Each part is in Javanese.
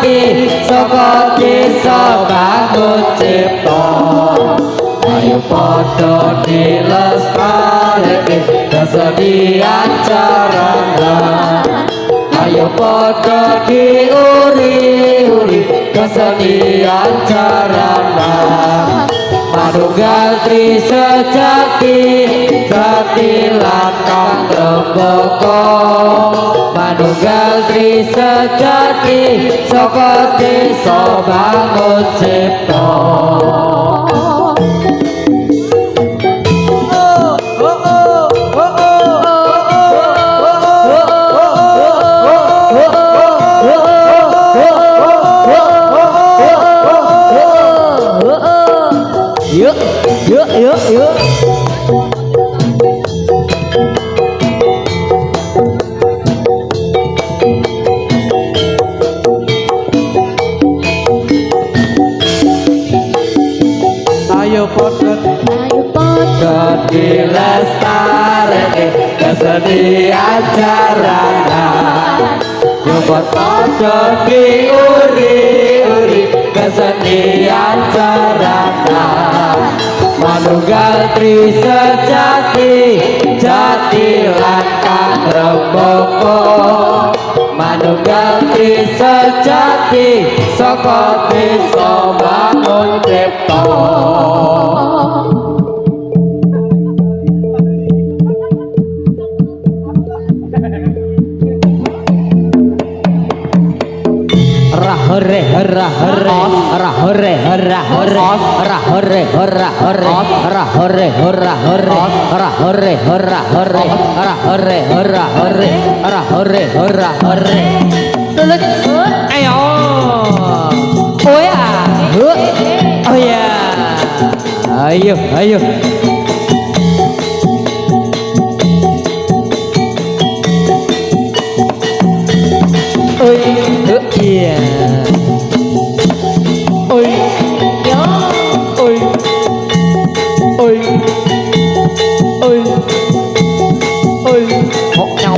sejati saka desa bangun cipta ayo padha dilestarke kesedihan carana ayo padha diuri-uri kesedihan carana manunggal tri sejati jati lantang rembaka manunggal tri sejati saka desa bangun cipta yuk ayo padha dilestarke kesedihan carana yo padha diuri-uri kesedihan carana manunggal tri sejati jati lantang rembaka manunggal tri sejati saka desa bangun cipta hore hara hore hara hore hara hore hara hore hara hore hara hore hara hore hara hore hara hore hara hore hara hore hara hore hara hore tulis ayo oh ya ayo ayo iya oi yo oi oi oi oi hok nhau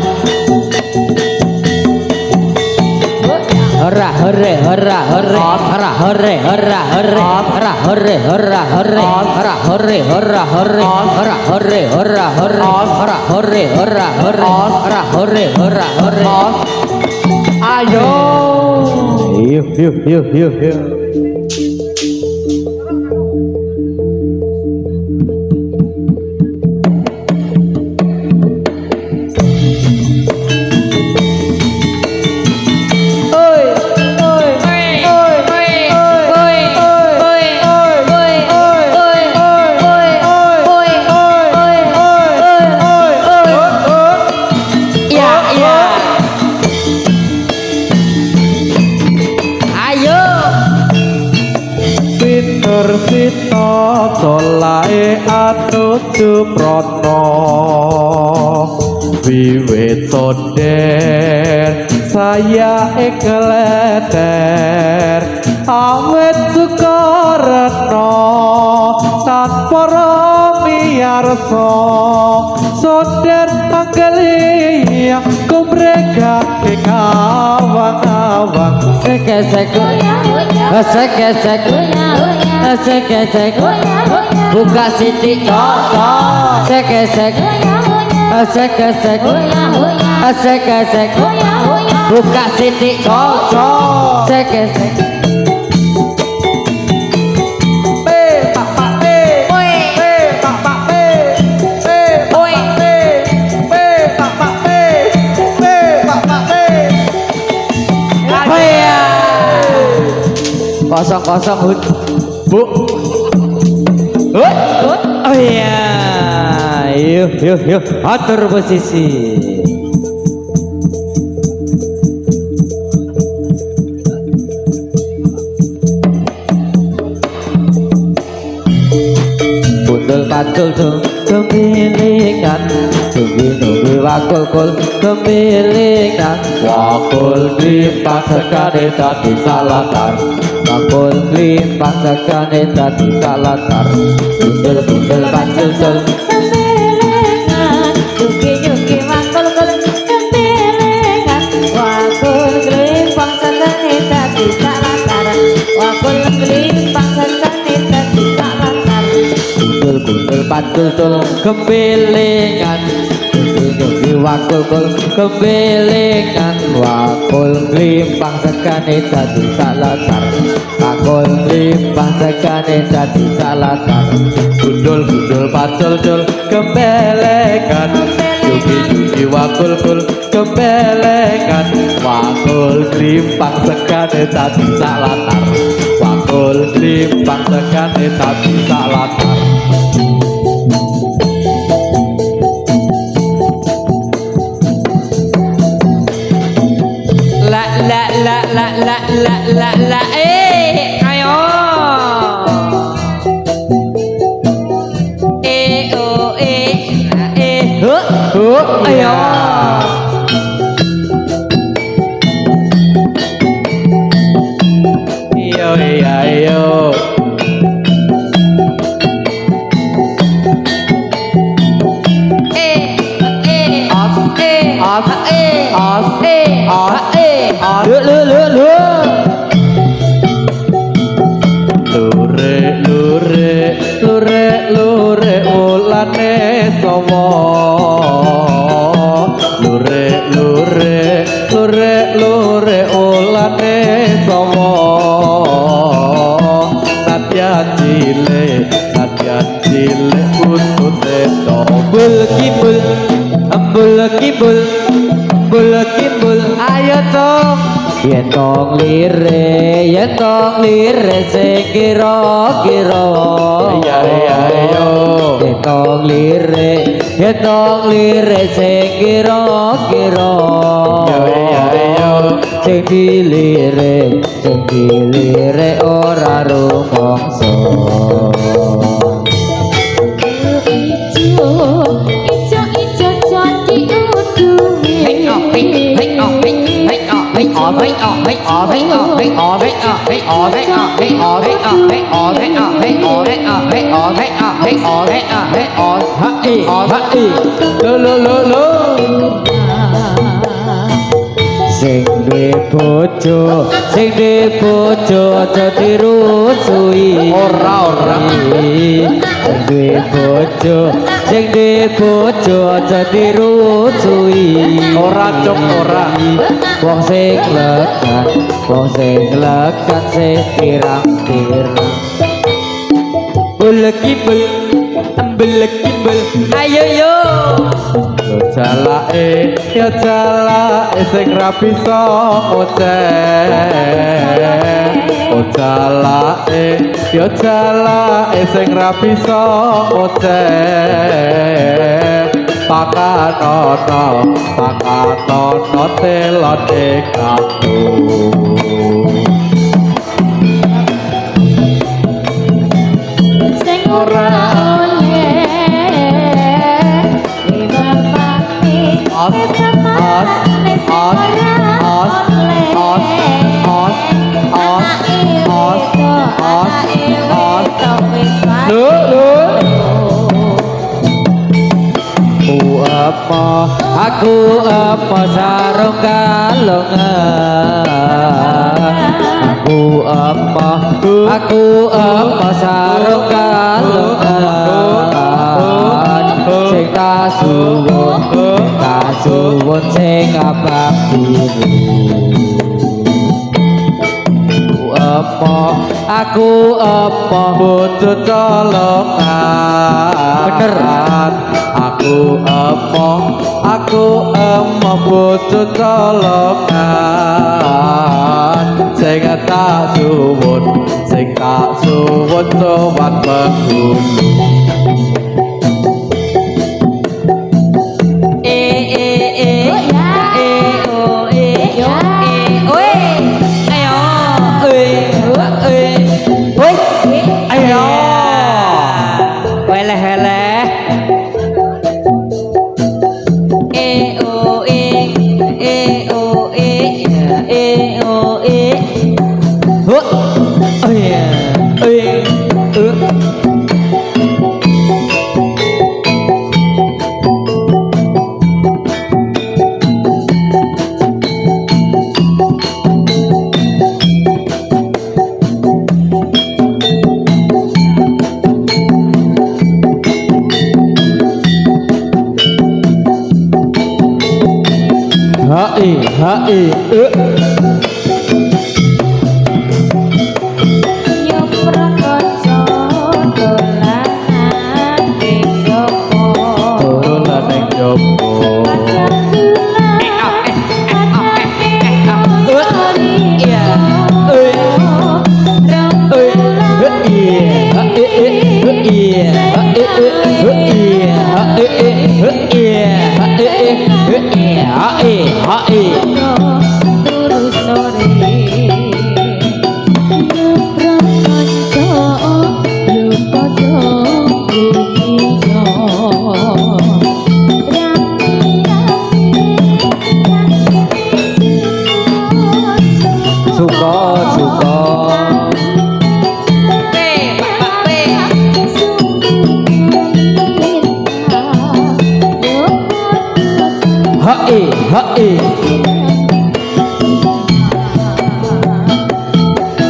hara hore hara hore hara hore hara hore hara hore hara hore hara hore hara hore hara hore hara hore hara hore hara hore hara hore hara hore ayo yuk Sita solae atuju prana wiwit sonder saya ekleter awet sukarana tanpa miarsa sonder anggelia kumrega ing awang-awang sek-sek sek buka siti cocok sek buka siti cocok sek kosong hut bu oh iya yuk atur posisi bundel pacul kemilingan tunggu wakul kemilingan wakul di pasakane tadi salatar wakul di pasakane tadi salatar bundel pacul kemilingan tunggu wakul kemilingan wakul di pasakane tadi patul tul kebelingan Yuki wakul kul kebelingan Wakul limpang sekane dadi salatar Wakul limpang sekane dadi salatar Gundul gundul patul tul kebelingan Yuki wakul kul kebelingan Wakul limpang sekane dadi salatar Wakul limpang sekane dadi salatar la ayo ayo ayo lure ulane sawa lure ulane sawa nadyan cilik utute tombol kibul ambul kibul ayo tong yen tong lire sing kira-kira ayo yen tong lire sing kira-kira sing dilire ora rumangsa sing duwe bojo aja dirusui ora sing duwe bojo aja dirusui ora cok ora wong sing lekan sing pirang-pirang bulekibul ayo yo jalake sing ra bisa jalake sing ra bisa pakatono telone kaku sing ora aku apa sarung kalongan aku apa sarung kalongan sing kasuwun sing abang biru aku apa bojo colongan bener aku apa bojo colongan sing tak suwun sowan penghulu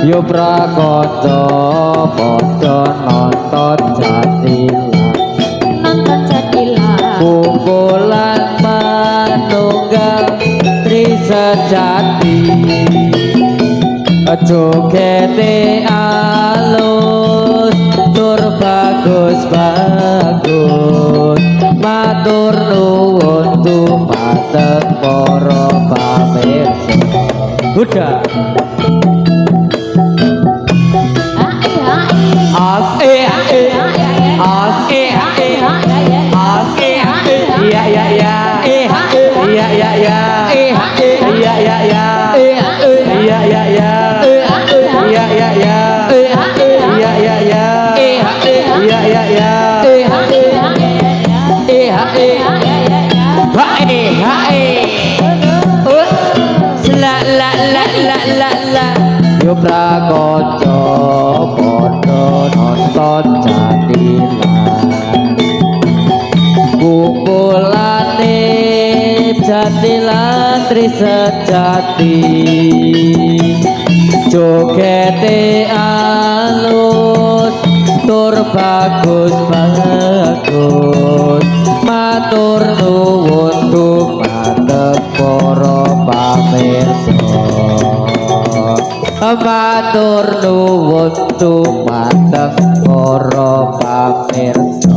Yo prakoto padha nonton jadilan kumpulan manunggal trisejati jogete alus tur bagus matur nuwun dumateng para pamirsa. Udah yo prakoco padha nonton jadilan kumpulane jadilan trisejati jogete alus tur bagus matur nuwun dumateng para pamirsa. Matur nuwun dumateng para pamirsa.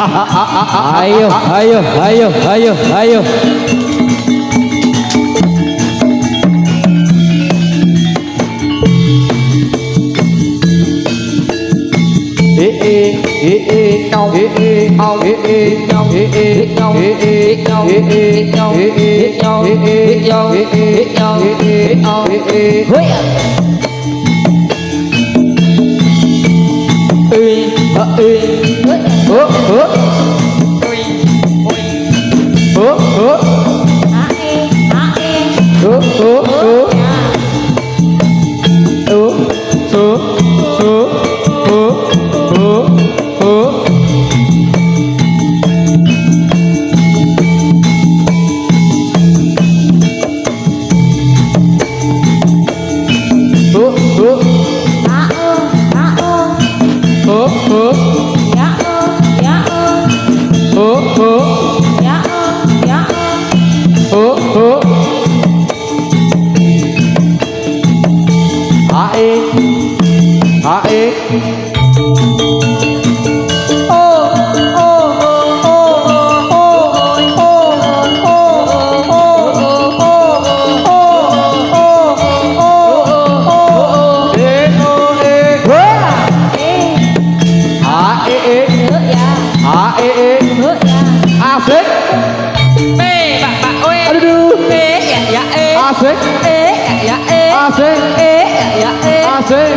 Ayo, ayo, ayo, ayo, ayo. Asik. Pak oi. Aduh. Ya asik. Ya asik. Ya asik.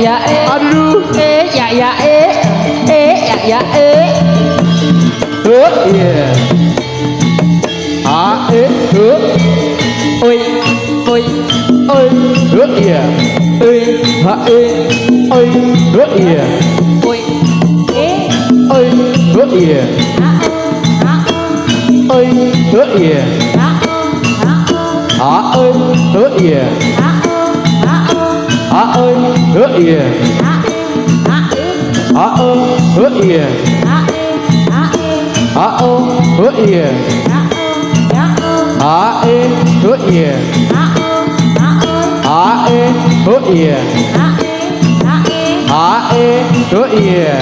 Ya aduh. Ya ya iya. Oi. Oi. Oi. Iya. Oi. Oi. Iya. Oi. Oi. Iya. Ơi hứa ỉa hả ơi hứa ỉa hả ơi hứa ỉa hả ơi hứa ỉa hả ơi hứa ỉa hả ê hứa ỉa hả ê hứa ỉa hả ê hứa ỉa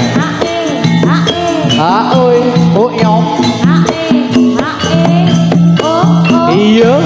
hả ơi hứa nhau iya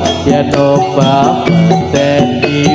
yen obah medeni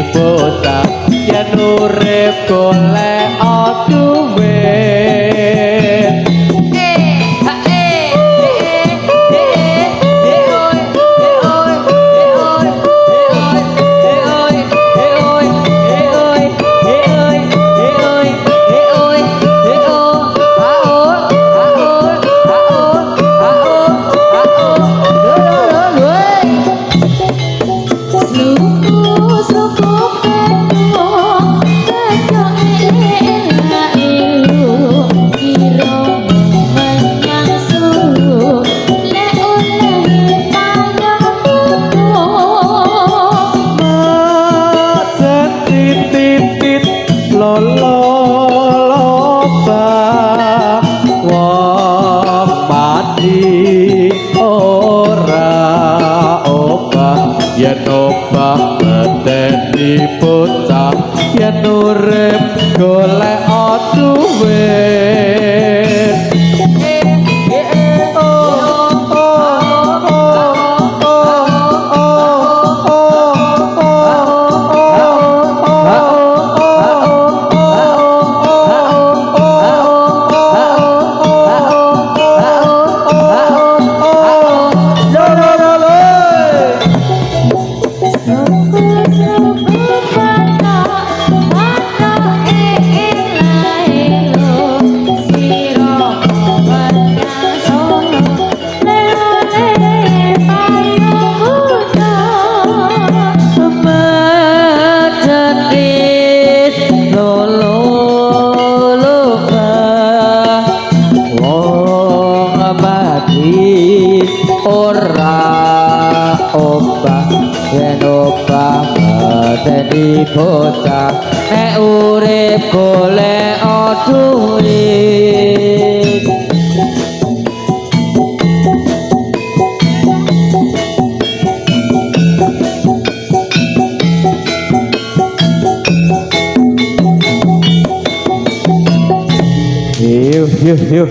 bocah yen urip golek duit No. yen obah medeni bocah nek urip golek duit. Yuk.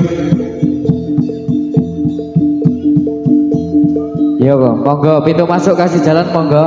Yo, monggo pintu masuk kasih jalan monggo.